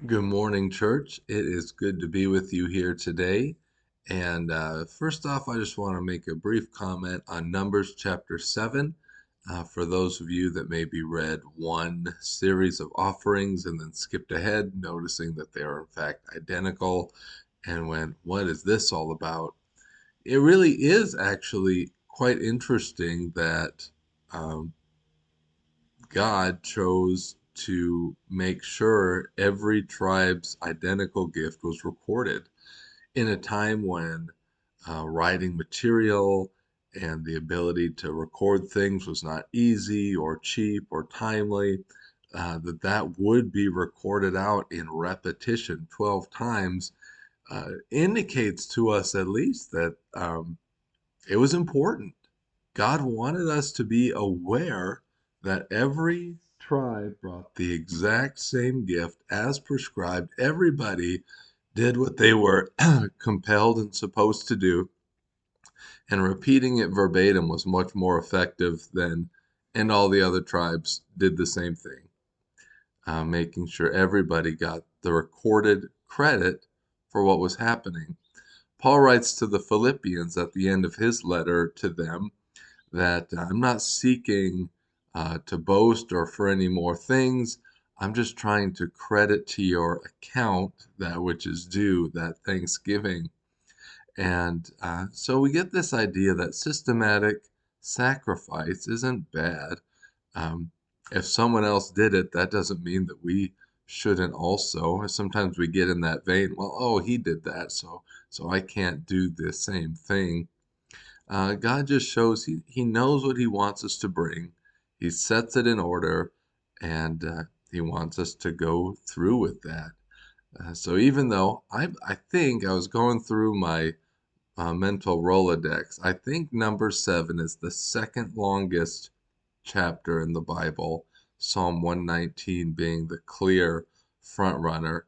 Good morning, church. It is good to be with you here today. And first off, I just want to make a brief comment on Numbers chapter 7. For those of you that maybe read one series of offerings and then skipped ahead, noticing that they are in fact identical and went, what is this all about? It really is actually quite interesting that um, God chose to make sure every tribe's identical gift was recorded in a time when writing material and the ability to record things was not easy or cheap or timely. That would be recorded out in repetition 12 times indicates to us at least that it was important. God wanted us to be aware that every tribe brought the exact same gift as prescribed. Everybody did what they were compelled and supposed to do, and repeating it verbatim was much more effective than, and all the other tribes did the same thing, making sure everybody got the recorded credit for what was happening. Paul writes to the Philippians at the end of his letter to them that I'm not seeking to boast or for any more things. I'm just trying to credit to your account that which is due, that thanksgiving. And so we get this idea that systematic sacrifice isn't bad. Um, if someone else did it, that doesn't mean that we shouldn't also. Sometimes we get in that vein, well, oh, he did that, so I can't do the same thing. God just shows he knows what he wants us to bring. He sets it in order, and he wants us to go through with that. So even though I think I was going through my mental Rolodex, I think number 7 is the second longest chapter in the Bible, Psalm 119 being the clear front runner.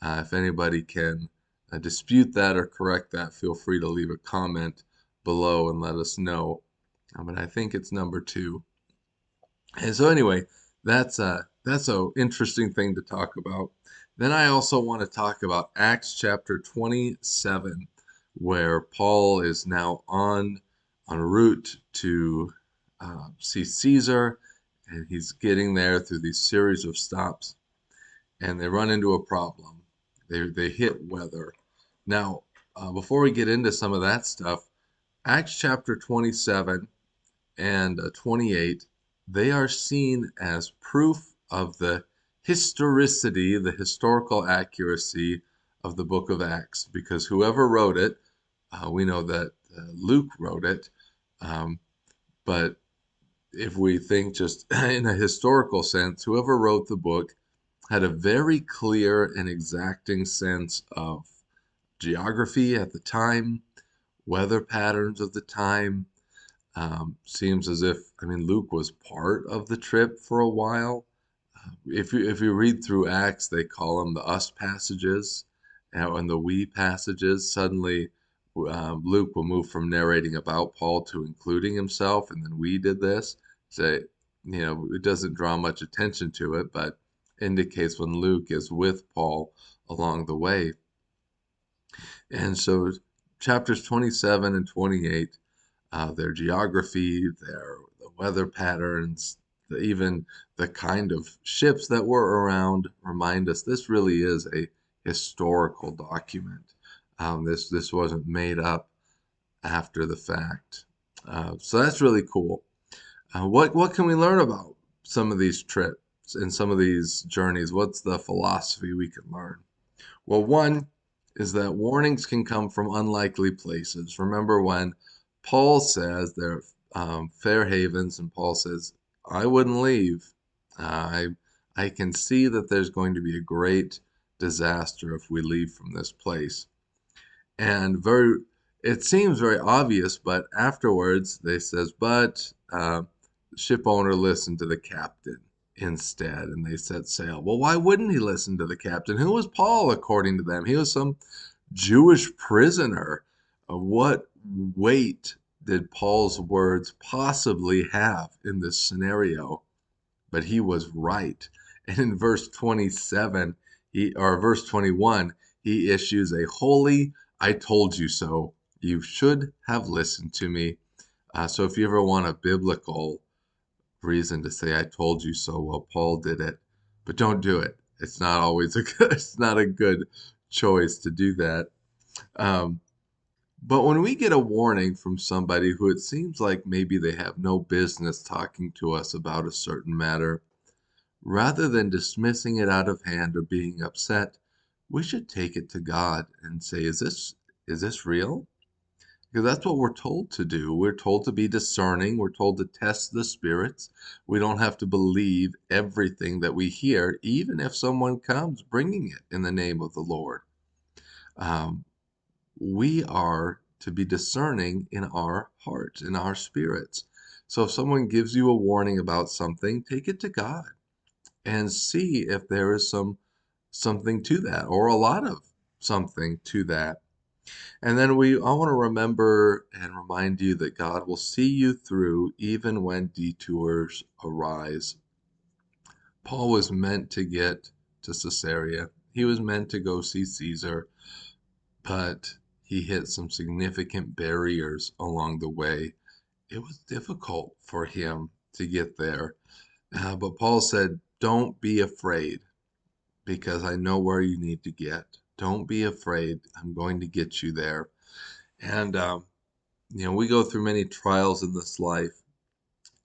If anybody can dispute that or correct that, feel free to leave a comment below and let us know. But I think it's number 2. And so anyway, that's a interesting thing to talk about. Then I also want to talk about Acts chapter 27, where Paul is now en route to see Caesar, and he's getting there through these series of stops, and they run into a problem. They hit weather. Now, before we get into some of that stuff, Acts chapter 27 and 28, they are seen as proof of the historicity, the historical accuracy of the book of Acts, because whoever wrote it, we know that Luke wrote it, um, but if we think just in a historical sense, whoever wrote the book had a very clear and exacting sense of geography at the time, weather patterns of the time. Seems as if, I mean, Luke was part of the trip for a while. If you read through Acts, they call them the us passages and the we passages. Suddenly, Luke will move from narrating about Paul to including himself, and then we did this. So, it doesn't draw much attention to it, but indicates when Luke is with Paul along the way. And so, chapters 27 and 28, their geography, the weather patterns, even the kind of ships that were around remind us this really is a historical document. This wasn't made up after the fact. So that's really cool. What can we learn about some of these trips and some of these journeys? What's the philosophy we can learn? Well, one is that warnings can come from unlikely places. Remember when Paul says they're fair havens, and Paul says, I wouldn't leave. I can see that there's going to be a great disaster if we leave from this place. And it seems very obvious, but afterwards they says, but the ship owner listened to the captain instead, and they set sail. Well, why wouldn't he listen to the captain? Who was Paul, according to them? He was some Jewish prisoner. What weight did Paul's words possibly have in this scenario? But he was right. And in verse 27, or verse 21, he issues a holy, I told you so. You should have listened to me. So if you ever want a biblical reason to say I told you so, well, Paul did it, but don't do it. It's not always a good, it's not a good choice to do that. Um, but when we get a warning from somebody who it seems like maybe they have no business talking to us about a certain matter, rather than dismissing it out of hand or being upset, we should take it to God and say, is this real? Because that's what we're told to do. We're told to be discerning. We're told to test the spirits. We don't have to believe everything that we hear, even if someone comes bringing it in the name of the Lord. Um, we are to be discerning in our hearts, in our spirits. So if someone gives you a warning about something, take it to God and see if there is something to that or a lot of something to that. And then I want to remember and remind you that God will see you through even when detours arise. Paul was meant to get to Caesarea. He was meant to go see Caesar, but he hit some significant barriers along the way. It was difficult for him to get there. But Paul said, don't be afraid because I know where you need to get. Don't be afraid. I'm going to get you there. And we go through many trials in this life,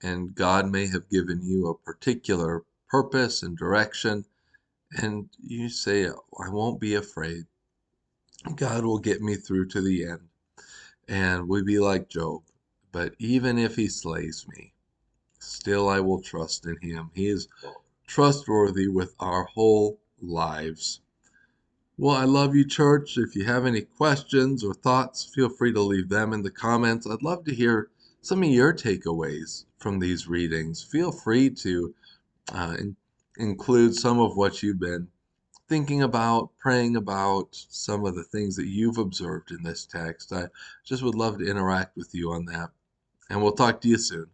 and God may have given you a particular purpose and direction, and you say, I won't be afraid. God will get me through to the end. And we be like Job. But even if he slays me, still I will trust in him. He is trustworthy with our whole lives. Well, I love you, church. If you have any questions or thoughts, feel free to leave them in the comments. I'd love to hear some of your takeaways from these readings. Feel free to include some of what you've been thinking about, praying about, some of the things that you've observed in this text. I just would love to interact with you on that. And we'll talk to you soon.